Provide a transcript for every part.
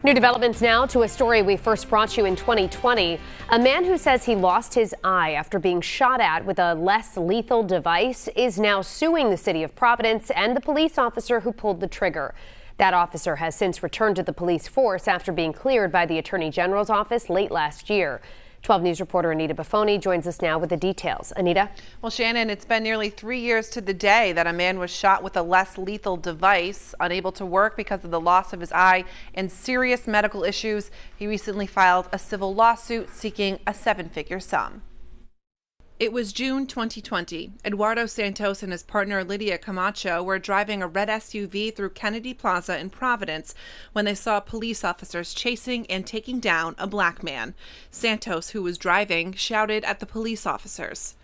New developments now to a story we first brought you in 2020. A man who says he lost his eye after being shot at with a less lethal device is now suing the city of Providence and the police officer who pulled the trigger. That officer has since returned to the police force after being cleared by the Attorney General's office late last year. 12 News reporter Anita Buffoni joins us now with the details. Anita? Well, Shannon, it's been nearly 3 years to the day that a man was shot with a less lethal device, unable to work because of the loss of his eye and serious medical issues. He recently filed a civil lawsuit seeking a seven-figure sum. It was June 2020. Eduardo Santos and his partner Lydia Camacho were driving a red SUV through Kennedy Plaza in Providence when they saw police officers chasing and taking down a black man. Santos, who was driving, shouted at the police officers.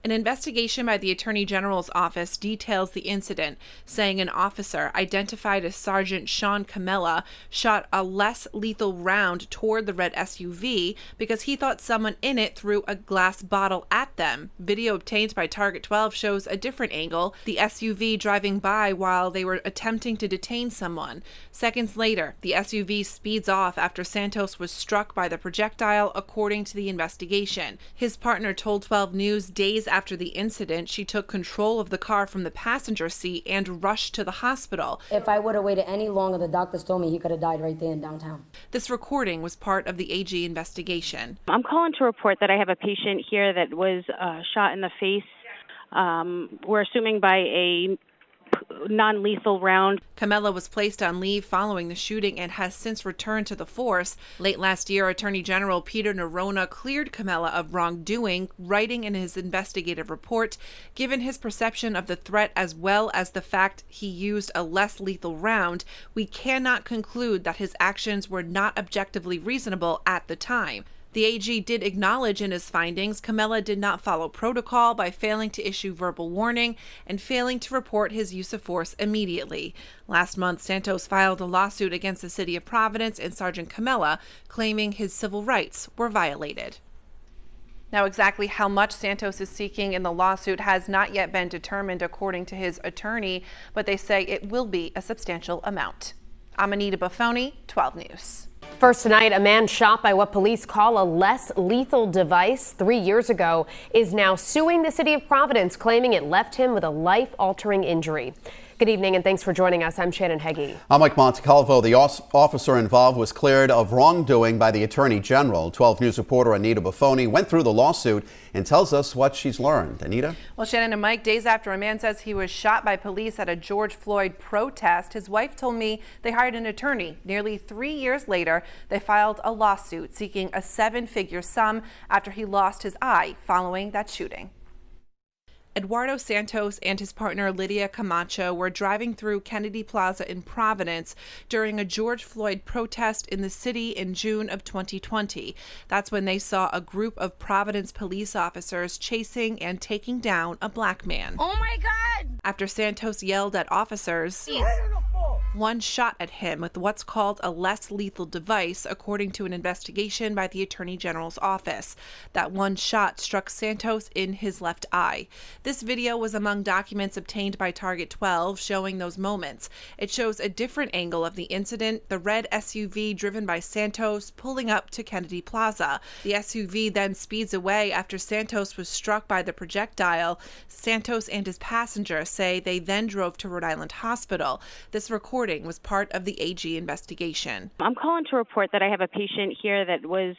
An investigation by the Attorney General's office details the incident, saying an officer identified as Sergeant Sean Camella shot a less lethal round toward the red SUV because he thought someone in it threw a glass bottle at them. Video obtained by Target 12 shows a different angle, the SUV driving by while they were attempting to detain someone. Seconds later, the SUV speeds off after Santos was struck by the projectile, according to the investigation. His partner told 12 News days after the incident, she took control of the car from the passenger seat and rushed to the hospital. If I would have waited any longer, the doctors told me he could have died right there in downtown. This recording was part of the AG investigation. I'm calling to report that I have a patient here that was shot in the face. We're assuming by a non-lethal round. Camella was placed on leave following the shooting and has since returned to the force. Late last year, Attorney General Peter Nerona cleared Camella of wrongdoing, writing in his investigative report, given his perception of the threat as well as the fact he used a less lethal round, we cannot conclude that his actions were not objectively reasonable at the time. The AG did acknowledge in his findings Camella did not follow protocol by failing to issue verbal warning and failing to report his use of force immediately. Last month, Santos filed a lawsuit against the city of Providence and Sergeant Camella, claiming his civil rights were violated. Now, exactly how much Santos is seeking in the lawsuit has not yet been determined, according to his attorney, but they say it will be a substantial amount. I'm Anita Buffoni, 12 News. First tonight, a man shot by what police call a less lethal device 3 years ago is now suing the city of Providence, claiming it left him with a life-altering injury. Good evening and thanks for joining us. I'm Shannon Heggie. I'm Mike Montecalvo. The officer involved was cleared of wrongdoing by the Attorney General. 12 News reporter Anita Buffoni went through the lawsuit and tells us what she's learned. Anita? Well, Shannon and Mike, days after a man says he was shot by police at a George Floyd protest, his wife told me they hired an attorney. Nearly 3 years later, they filed a lawsuit seeking a seven-figure sum after he lost his eye following that shooting. Eduardo Santos and his partner Lydia Camacho were driving through Kennedy Plaza in Providence during a George Floyd protest in the city in June of 2020. That's when they saw a group of Providence police officers chasing and taking down a black man. Oh my God! After Santos yelled at officers, one shot at him with what's called a less lethal device, according to an investigation by the Attorney General's office. That one shot struck Santos in his left eye. This video was among documents obtained by Target 12 showing those moments. It shows a different angle of the incident, the red SUV driven by Santos pulling up to Kennedy Plaza. The SUV then speeds away after Santos was struck by the projectile. Santos and his passenger say they then drove to Rhode Island Hospital. This recording was part of the AG investigation. I'm calling to report that I have a patient here that was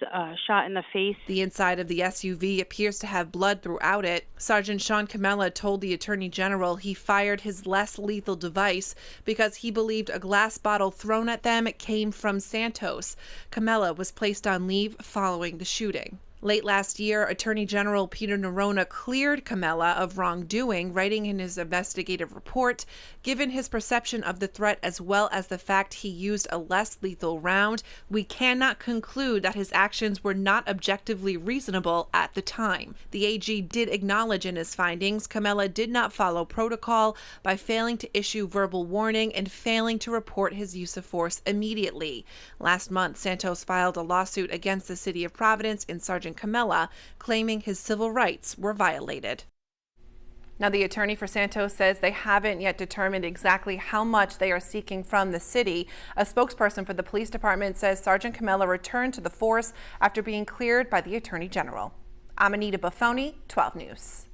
shot in the face. The inside of the SUV appears to have blood throughout it. Sergeant Sean Camella told the Attorney General he fired his less lethal device because he believed a glass bottle thrown at them came from Santos. Camella was placed on leave following the shooting. Late last year, Attorney General Peter Nerona cleared Camella of wrongdoing, writing in his investigative report, given his perception of the threat as well as the fact he used a less lethal round, we cannot conclude that his actions were not objectively reasonable at the time. The AG did acknowledge in his findings Camella did not follow protocol by failing to issue verbal warning and failing to report his use of force immediately. Last month, Santos filed a lawsuit against the city of Providence and Sergeant Camella, claiming his civil rights were violated. Now, the attorney for Santos says they haven't yet determined exactly how much they are seeking from the city. A spokesperson for the police department says Sergeant Camella returned to the force after being cleared by the Attorney General. I'm Anita Buffoni, 12 News.